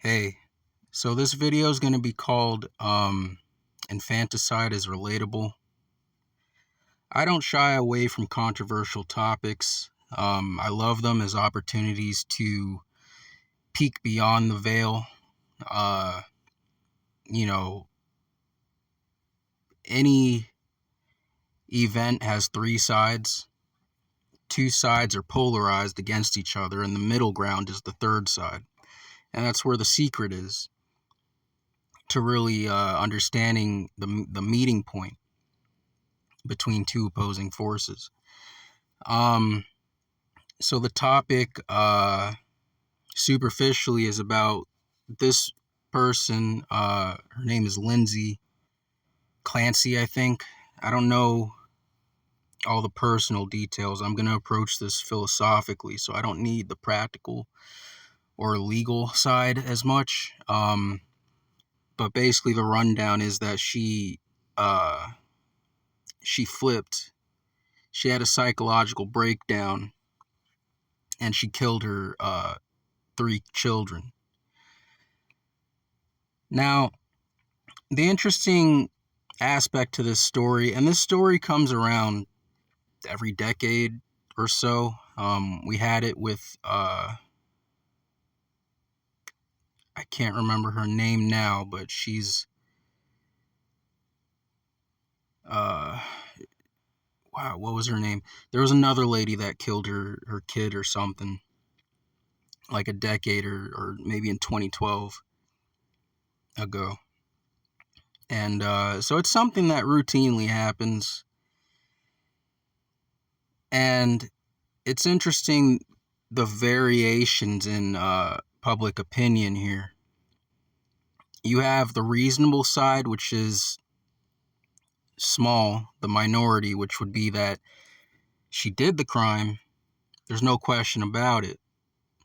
Hey, so this video is going to be called Infanticide is Relatable. I don't shy away from controversial topics. I love them as opportunities to peek beyond the veil. Uh, you know, any event has three sides. Two sides are polarized against each other, and the middle ground is the third side. And that's where the secret is to really understanding the meeting point between two opposing forces. So the topic, superficially, is about this person. Her name is Lindsay Clancy, I think. I don't know all the personal details. I'm going to approach this philosophically, so I don't need the practical or legal side as much. But basically, the rundown is that she flipped. She had a psychological breakdown, and she killed her three children. Now, the interesting aspect to this story, and this story comes around every decade or so. We had it with, I can't remember her name now, but she's, wow, what was her name? There was another lady that killed her kid or something, like a decade or maybe in 2012 ago. And so it's something that routinely happens. And it's interesting the variations in public opinion here. You have the reasonable side, which is small, the minority, which would be that she did the crime. There's no question about it.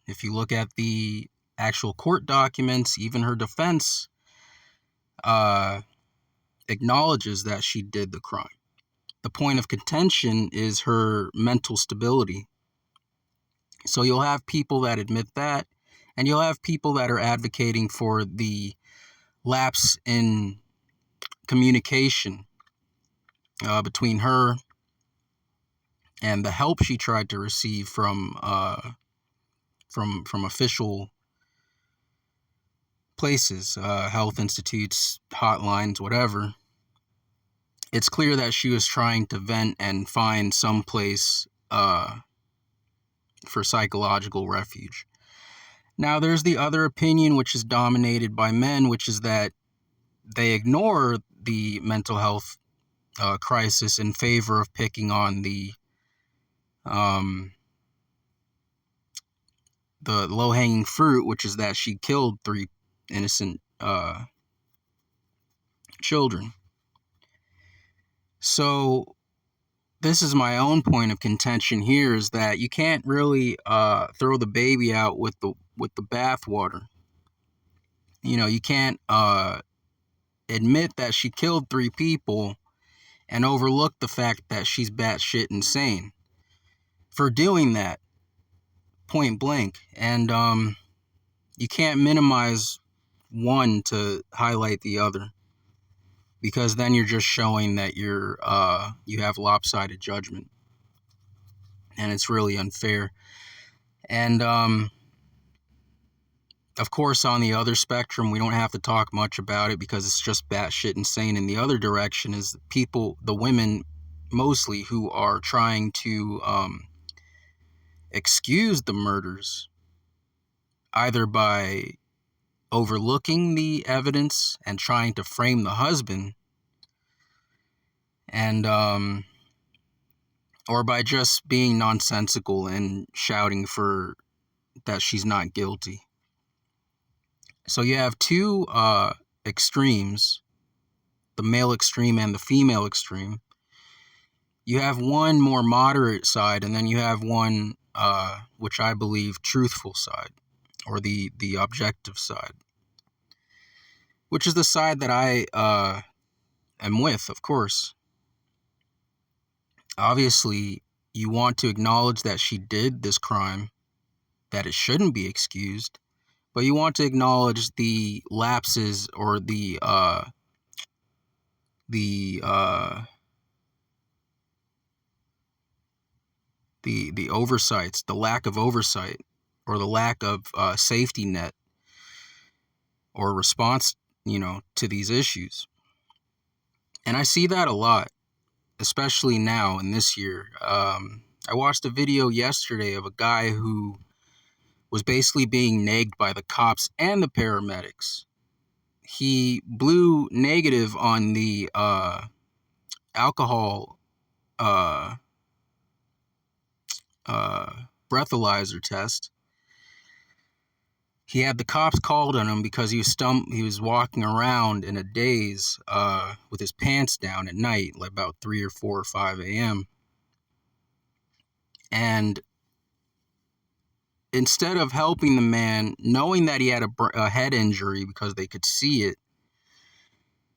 If you look at the actual court documents, even her defense acknowledges that she did the crime. The point of contention is her mental stability. So you'll have people that admit that, and you'll have people that are advocating for the lapse in communication between her and the help she tried to receive from official places, health institutes, hotlines, whatever. It's clear that she was trying to vent and find some place for psychological refuge. Now, there's the other opinion, which is dominated by men, which is that they ignore the mental health crisis in favor of picking on the low-hanging fruit, which is that she killed three innocent children. So this is my own point of contention here, is that you can't really throw the baby out with the bathwater. You can't admit that she killed three people and overlook the fact that she's batshit insane for doing that, point blank. And you can't minimize one to highlight the other, because then you're just showing that you have lopsided judgment, and it's really unfair. And of course, on the other spectrum, we don't have to talk much about it because it's just batshit insane. In the other direction is the women mostly, who are trying to excuse the murders, either by overlooking the evidence and trying to frame the husband, and or by just being nonsensical and shouting for that she's not guilty. So you have two extremes, the male extreme and the female extreme. You have one more moderate side, and then you have one, which I believe, truthful side, or the objective side, which is the side that I am with, of course. Obviously, you want to acknowledge that she did this crime, that it shouldn't be excused, but you want to acknowledge the lapses or the the oversights, the lack of oversight, or the lack of safety net or response, to these issues. And I see that a lot, especially now in this year. I watched a video yesterday of a guy who was basically being nagged by the cops and the paramedics. He blew negative on the alcohol breathalyzer test. He had the cops called on him because he was walking around in a daze with his pants down at night, like about 3 or 4 or 5 a.m. And instead of helping the man, knowing that he had a head injury because they could see it,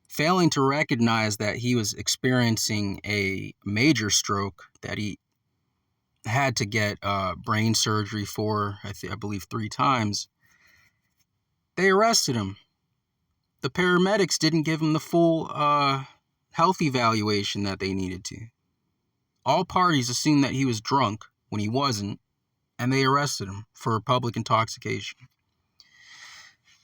failing to recognize that he was experiencing a major stroke that he had to get brain surgery for, I believe 3 times, they arrested him. The paramedics didn't give him the full health evaluation that they needed to. All parties assumed that he was drunk when he wasn't, and they arrested him for public intoxication.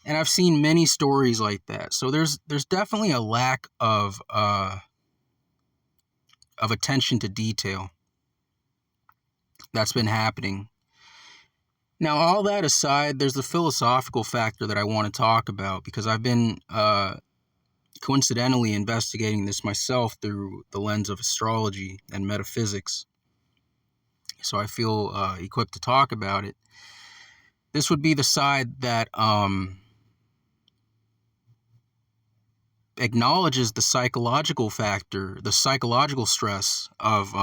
And I've seen many stories like that. So there's definitely a lack of attention to detail that's been happening. Now, all that aside, there's the philosophical factor that I want to talk about, because I've been coincidentally investigating this myself through the lens of astrology and metaphysics. So I feel equipped to talk about it. This would be the side that acknowledges the psychological factor, the psychological stress of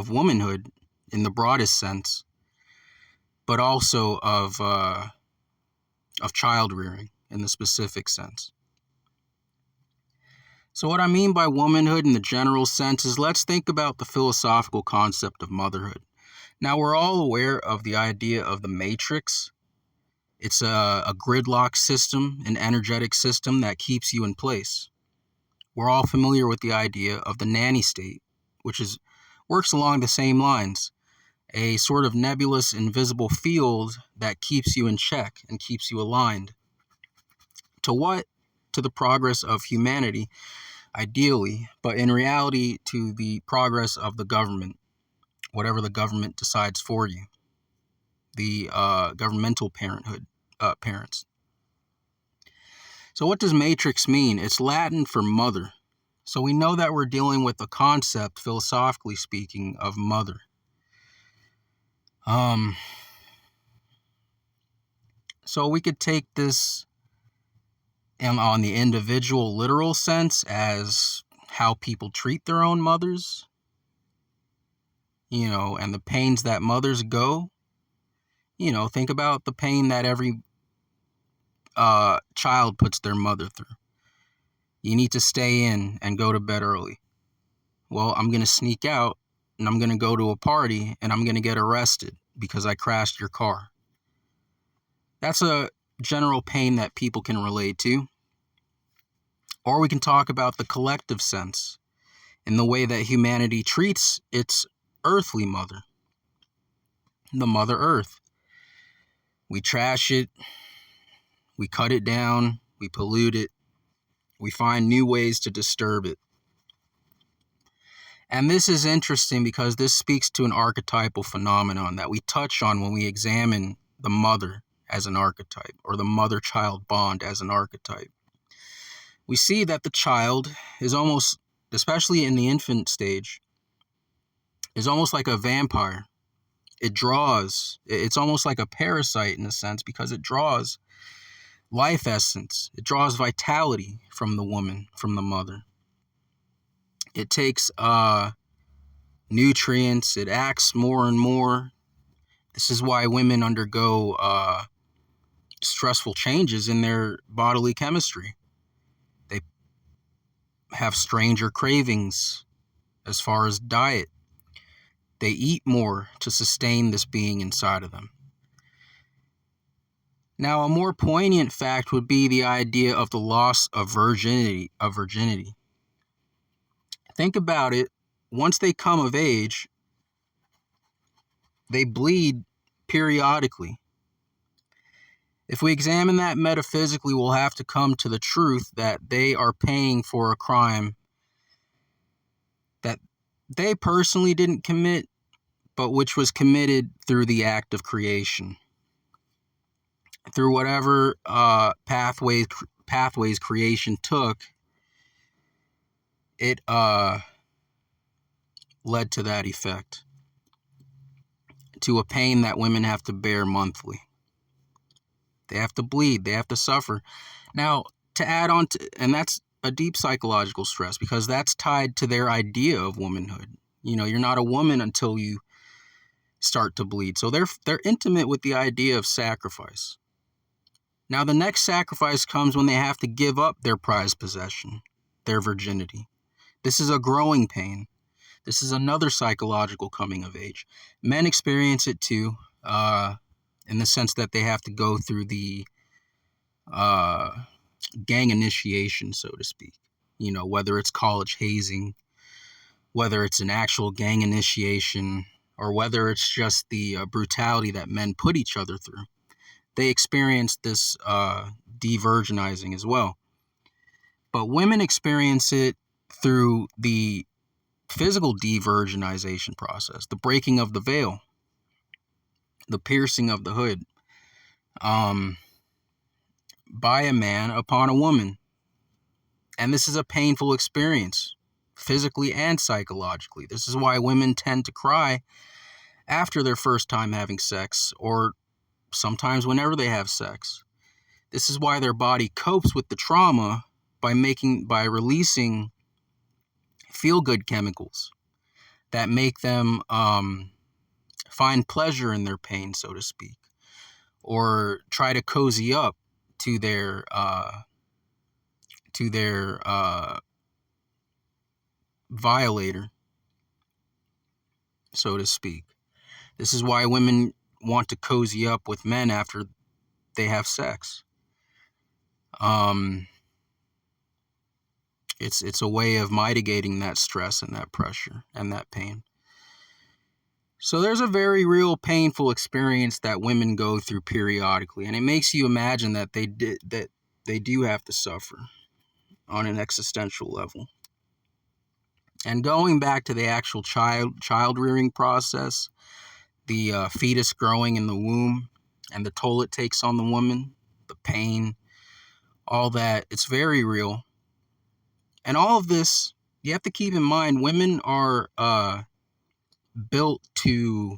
womanhood in the broadest sense, but also of child rearing in the specific sense. So what I mean by womanhood in the general sense is, let's think about the philosophical concept of motherhood. Now, we're all aware of the idea of the matrix. It's a gridlock system, an energetic system that keeps you in place. We're all familiar with the idea of the nanny state, which works along the same lines. A sort of nebulous, invisible field that keeps you in check and keeps you aligned. To what? To the progress of humanity, ideally, but in reality, to the progress of the government, whatever the government decides for you, the governmental parents. So what does matrix mean? It's Latin for mother. So we know that we're dealing with a concept, philosophically speaking, of mother. So we could take this on the individual literal sense as how people treat their own mothers, and the pains that mothers go. Think about the pain that every child puts their mother through. You need to stay in and go to bed early. Well, I'm going to sneak out and I'm going to go to a party and I'm going to get arrested because I crashed your car. That's a general pain that people can relate to. Or we can talk about the collective sense in the way that humanity treats its earthly mother, the Mother Earth. We trash it, we cut it down, we pollute it, we find new ways to disturb it. And this is interesting because this speaks to an archetypal phenomenon that we touch on when we examine the mother as an archetype, or the mother-child bond as an archetype. We see that the child is almost, especially in the infant stage, is almost like a vampire. It's almost like a parasite in a sense, because it draws life essence. It draws vitality from the woman, from the mother. It takes nutrients. It acts more and more. This is why women undergo stressful changes in their bodily chemistry. They have stranger cravings as far as diet. They eat more to sustain this being inside of them. Now, a more poignant fact would be the idea of the loss of virginity. Think about it. Once they come of age, they bleed periodically. If we examine that metaphysically, we'll have to come to the truth that they are paying for a crime that they personally didn't commit, but which was committed through the act of creation. Through whatever pathways creation took, it led to that effect, to a pain that women have to bear monthly. They have to bleed, they have to suffer. Now, to add on to, and that's a deep psychological stress, because that's tied to their idea of womanhood. You're not a woman until you start to bleed. So they're intimate with the idea of sacrifice. Now, the next sacrifice comes when they have to give up their prized possession, their virginity. This is a growing pain. This is another psychological coming of age. Men experience it too, in the sense that they have to go through the gang initiation, so to speak. Whether it's college hazing, whether it's an actual gang initiation, or whether it's just the brutality that men put each other through. They experience this de-virginizing as well. But women experience it through the physical de-virginization process, the breaking of the veil, the piercing of the hood, by a man upon a woman. And this is a painful experience, physically and psychologically. This is why women tend to cry after their first time having sex, or sometimes whenever they have sex. This is why their body copes with the trauma by releasing feel-good chemicals that make them find pleasure in their pain, so to speak, or try to cozy up to their violator, so to speak. This is why women want to cozy up with men after they have sex. It's a way of mitigating that stress and that pressure and that pain. So there's a very real painful experience that women go through periodically, and it makes you imagine that they do have to suffer on an existential level. And going back to the actual child rearing process, the fetus growing in the womb, and the toll it takes on the woman, the pain, all that, it's very real. And all of this, you have to keep in mind, women are built to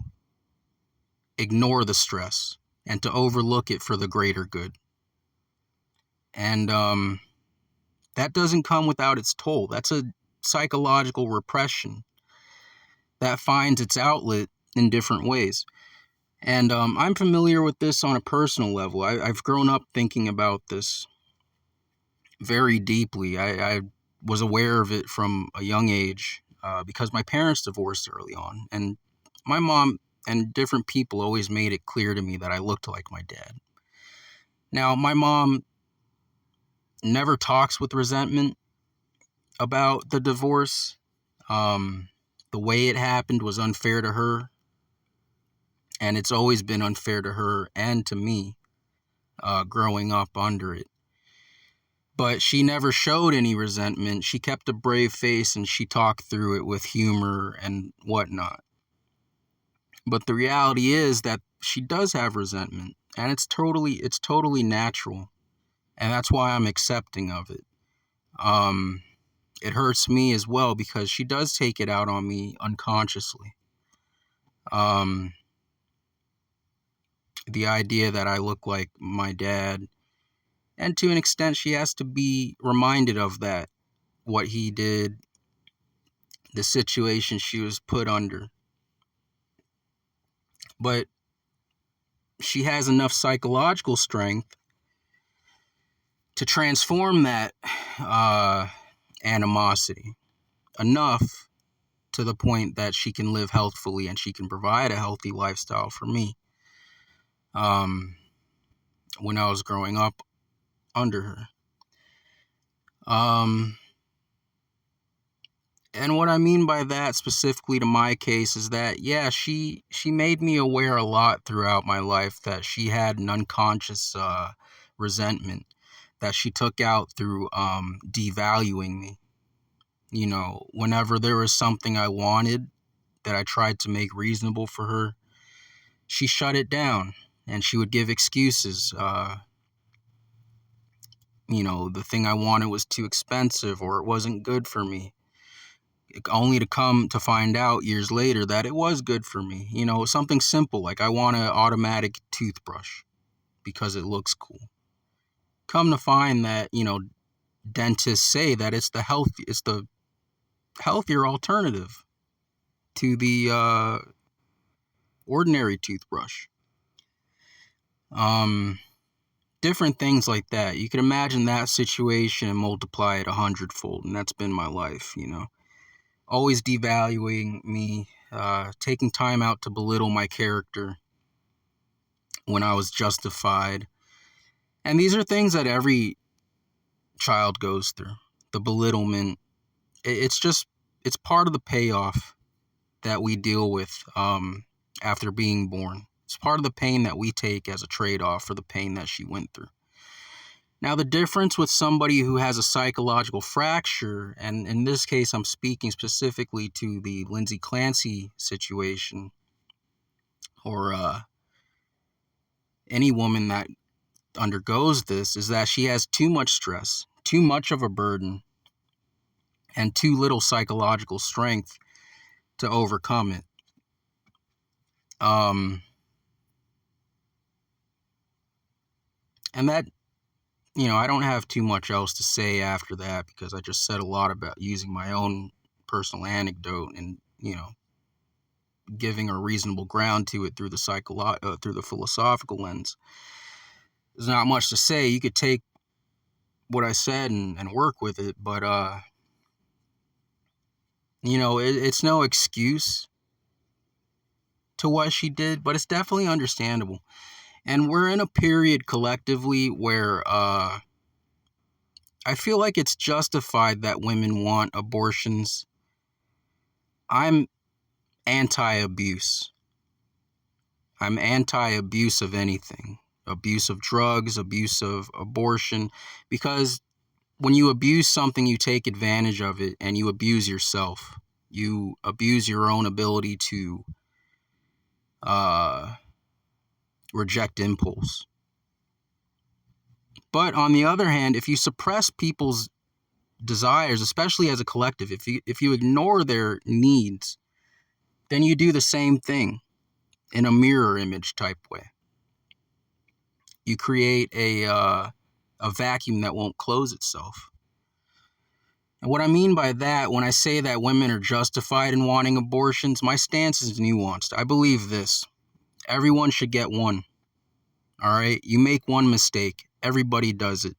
ignore the stress and to overlook it for the greater good. And that doesn't come without its toll. That's a psychological repression that finds its outlet in different ways. And I'm familiar with this on a personal level. I've grown up thinking about this very deeply. I was aware of it from a young age because my parents divorced early on. And my mom and different people always made it clear to me that I looked like my dad. Now, my mom never talks with resentment about the divorce. The way it happened was unfair to her. And it's always been unfair to her and to me growing up under it. But she never showed any resentment. She kept a brave face and she talked through it with humor and whatnot. But the reality is that she does have resentment, and it's totally natural. And that's why I'm accepting of it. It hurts me as well because she does take it out on me unconsciously. The idea that I look like my dad, and to an extent she has to be reminded of that, what he did, the situation she was put under. But she has enough psychological strength to transform that animosity enough to the point that she can live healthfully and she can provide a healthy lifestyle for me. when I was growing up under her. Um, and what I mean by that specifically to my case is that, yeah, she made me aware a lot throughout my life that she had an unconscious resentment that she took out through devaluing me. You know, whenever there was something I wanted that I tried to make reasonable for her, she shut it down and she would give excuses. You know, the thing I wanted was too expensive or it wasn't good for me, only to come to find out years later that it was good for me. You know, something simple like I want an automatic toothbrush because it looks cool. Come to find that, you know, dentists say that it's the healthier alternative to the ordinary toothbrush. Um, Different things like that. You can imagine that situation and multiply it 100-fold, and that's been my life, you know. Always devaluing me, taking time out to belittle my character when I was justified. And these are things that every child goes through. The belittlement, it's just, it's part of the payoff that we deal with after being born. It's part of the pain that we take as a trade-off for the pain that she went through. Now, the difference with somebody who has a psychological fracture, and in this case, I'm speaking specifically to the Lindsay Clancy situation, or any woman that undergoes this, is that she has too much stress, too much of a burden, and too little psychological strength to overcome it. And that, you know, I don't have too much else to say after that because I just said a lot about using my own personal anecdote and, you know, giving a reasonable ground to it through the through the philosophical lens. There's not much to say. You could take what I said and work with it, but you know, it's no excuse to what she did, but it's definitely understandable. And we're in a period collectively where I feel like it's justified that women want abortions. I'm anti-abuse. I'm anti-abuse of anything. Abuse of drugs, abuse of abortion, because when you abuse something, you take advantage of it and you abuse yourself. You abuse your own ability to reject impulse. But on the other hand, if you suppress people's desires, especially as a collective, if you ignore their needs, then you do the same thing in a mirror image type way. You create a vacuum that won't close itself. And what I mean by that, when I say that women are justified in wanting abortions, my stance is nuanced. I believe this: everyone should get one. All right, you make one mistake, everybody does it.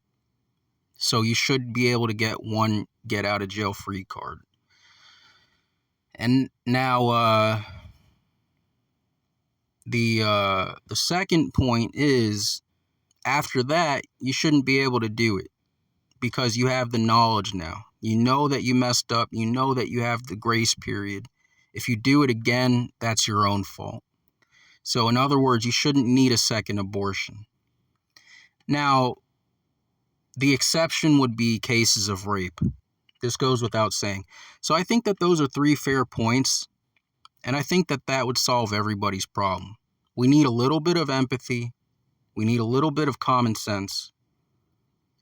So you should be able to get one get out of jail free card. And now the second point is, after that, you shouldn't be able to do it because you have the knowledge now. You know that you messed up. You know that you have the grace period. If you do it again, that's your own fault. So in other words, you shouldn't need a second abortion. Now, the exception would be cases of rape. This goes without saying. So I think that those are three fair points, and I think that that would solve everybody's problem. We need a little bit of empathy. We need a little bit of common sense.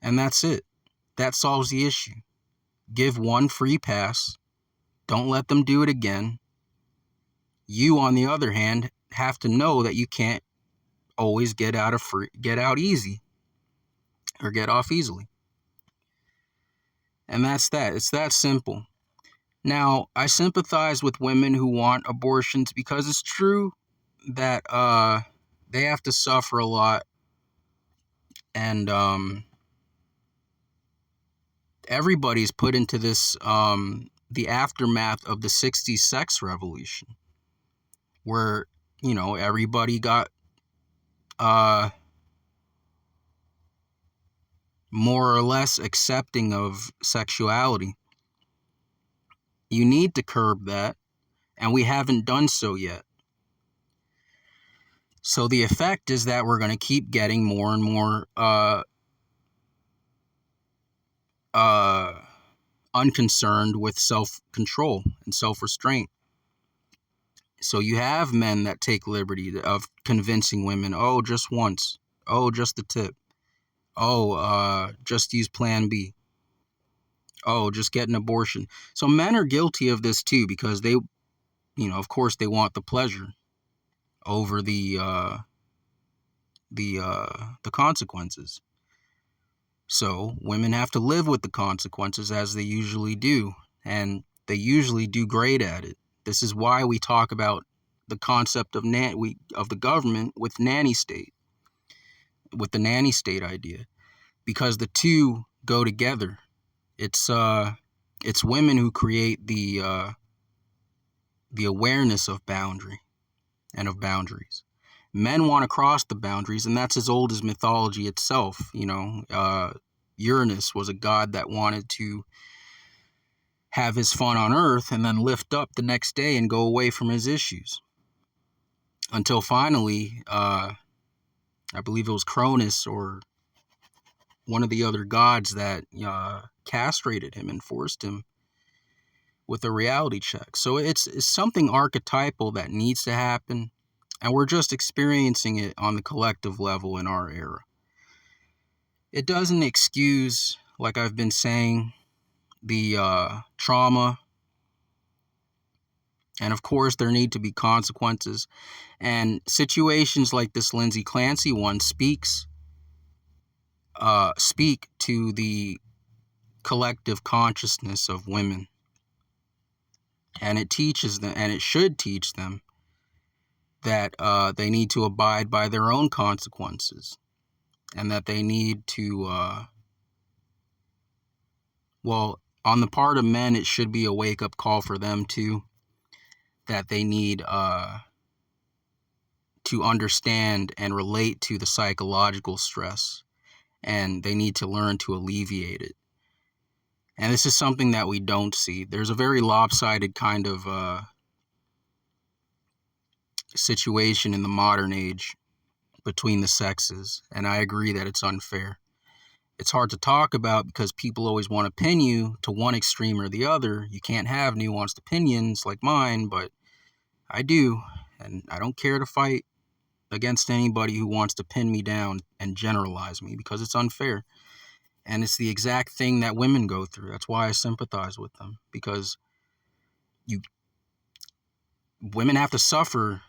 And that's it. That solves the issue. Give one free pass. Don't let them do it again. You, on the other hand, have to know that you can't always get out easy or get off easily. And that's that. It's that simple. Now, I sympathize with women who want abortions because it's true that they have to suffer a lot, and everybody's put into this the aftermath of the 60s sex revolution, where, you know, everybody got more or less accepting of sexuality. You need to curb that, and we haven't done so yet. So the effect is that we're going to keep getting more and more unconcerned with self-control and self-restraint. So you have men that take liberty of convincing women, oh, just once, oh, just the tip, oh, just use plan B, oh, just get an abortion. So men are guilty of this too, because they, of course they want the pleasure over the consequences. So women have to live with the consequences, as they usually do, and they usually do great at it. This is why we talk about the concept of the government with the nanny state idea, because the two go together. It's women who create the awareness of boundary and of boundaries. Men want to cross the boundaries, and that's as old as mythology itself. Uranus was a god that wanted to have his fun on Earth and then lift up the next day and go away from his issues. Until finally, I believe it was Cronus or one of the other gods that castrated him and forced him with a reality check. So it's something archetypal that needs to happen, and we're just experiencing it on the collective level in our era. It doesn't excuse, like I've been saying, the trauma, and of course there need to be consequences. And situations like this Lindsay Clancy one speak to the collective consciousness of women, and it teaches them, and it should teach them, that they need to abide by their own consequences, and that they need to on the part of men, it should be a wake-up call for them too, that they need to understand and relate to the psychological stress, and they need to learn to alleviate it. And this is something that we don't see. There's a very lopsided kind of situation in the modern age between the sexes, and I agree that it's unfair. It's hard to talk about because people always want to pin you to one extreme or the other. You can't have nuanced opinions like mine, but I do, and I don't care to fight against anybody who wants to pin me down and generalize me, because it's unfair. And it's the exact thing that women go through. That's why I sympathize with them, because women have to suffer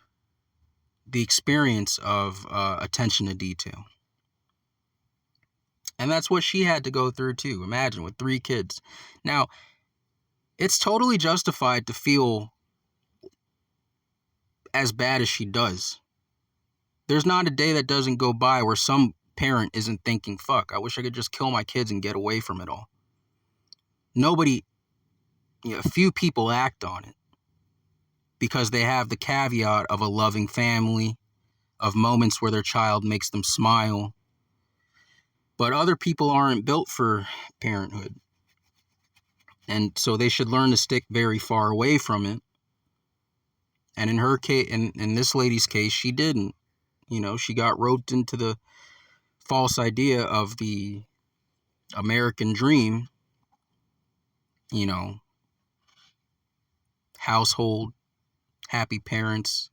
the experience of attention to detail. And that's what she had to go through too. Imagine, with 3 kids. Now, it's totally justified to feel as bad as she does. There's not a day that doesn't go by where some parent isn't thinking, fuck, I wish I could just kill my kids and get away from it all. Nobody, a few people act on it because they have the caveat of a loving family, of moments where their child makes them smile. But other people aren't built for parenthood. And so they should learn to stick very far away from it. And in her case, in this lady's case, she didn't. She got roped into the false idea of the American dream, household, happy parents,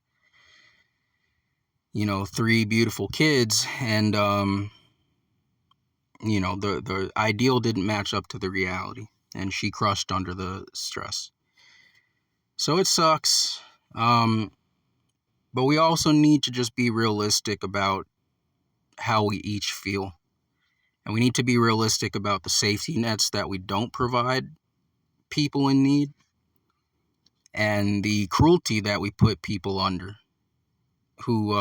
3 beautiful kids, and the ideal didn't match up to the reality, and she crushed under the stress. So it sucks. But we also need to just be realistic about how we each feel. And we need to be realistic about the safety nets that we don't provide people in need, and the cruelty that we put people under who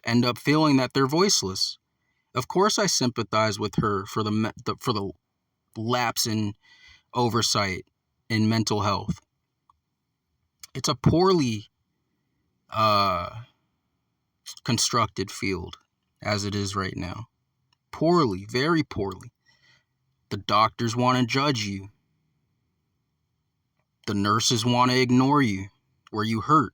end up feeling that they're voiceless. Of course, I sympathize with her for the lapse in oversight in mental health. It's a poorly constructed field as it is right now. poorly, very poorly. The doctors want to judge you. The nurses want to ignore you where you hurt.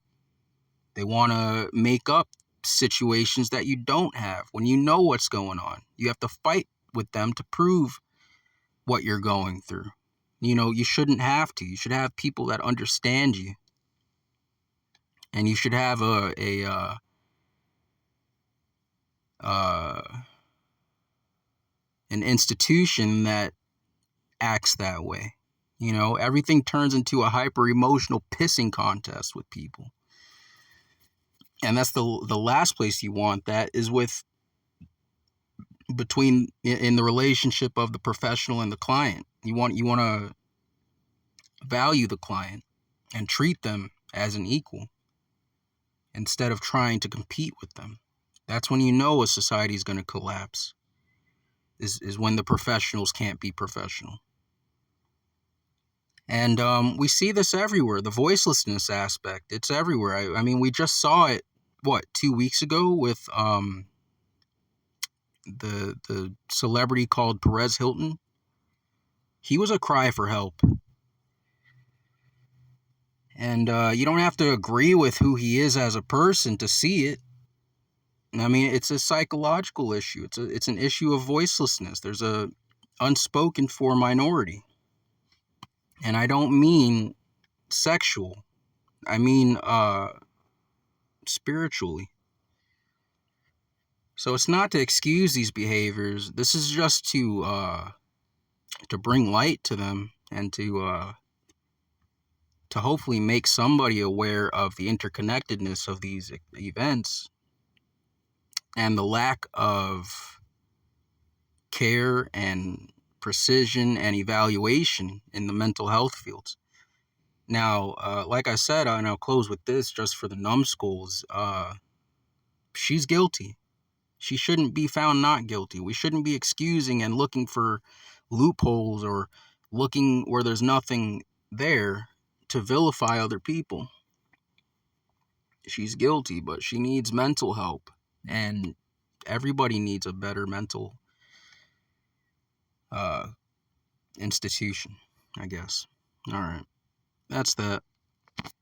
They want to make up situations that you don't have when you know what's going on. You have to fight with them to prove what you're going through. You shouldn't have to. You should have people that understand you. And you should have an institution that acts that way. Everything turns into a hyper emotional pissing contest with people. And that's the last place you want that is in the relationship of the professional and the client. You want to value the client and treat them as an equal instead of trying to compete with them. That's when a society is going to collapse, is when the professionals can't be professional. And we see this everywhere. The voicelessness aspect, it's everywhere. I mean, we just saw it, 2 weeks ago with the celebrity called Perez Hilton. He was a cry for help. And you don't have to agree with who he is as a person to see it. I mean, it's a psychological issue. It's an issue of voicelessness. There's a unspoken for minority. And I don't mean sexual. I mean spiritually. So it's not to excuse these behaviors. This is just to bring light to them and to hopefully make somebody aware of the interconnectedness of these events and the lack of care and precision and evaluation in the mental health fields. Now, like I said, and I'll close with this just for the numbskulls, she's guilty. She shouldn't be found not guilty. We shouldn't be excusing and looking for loopholes or looking where there's nothing there to vilify other people. She's guilty, but she needs mental help. And everybody needs a better mental institution, I guess. All right. That's that.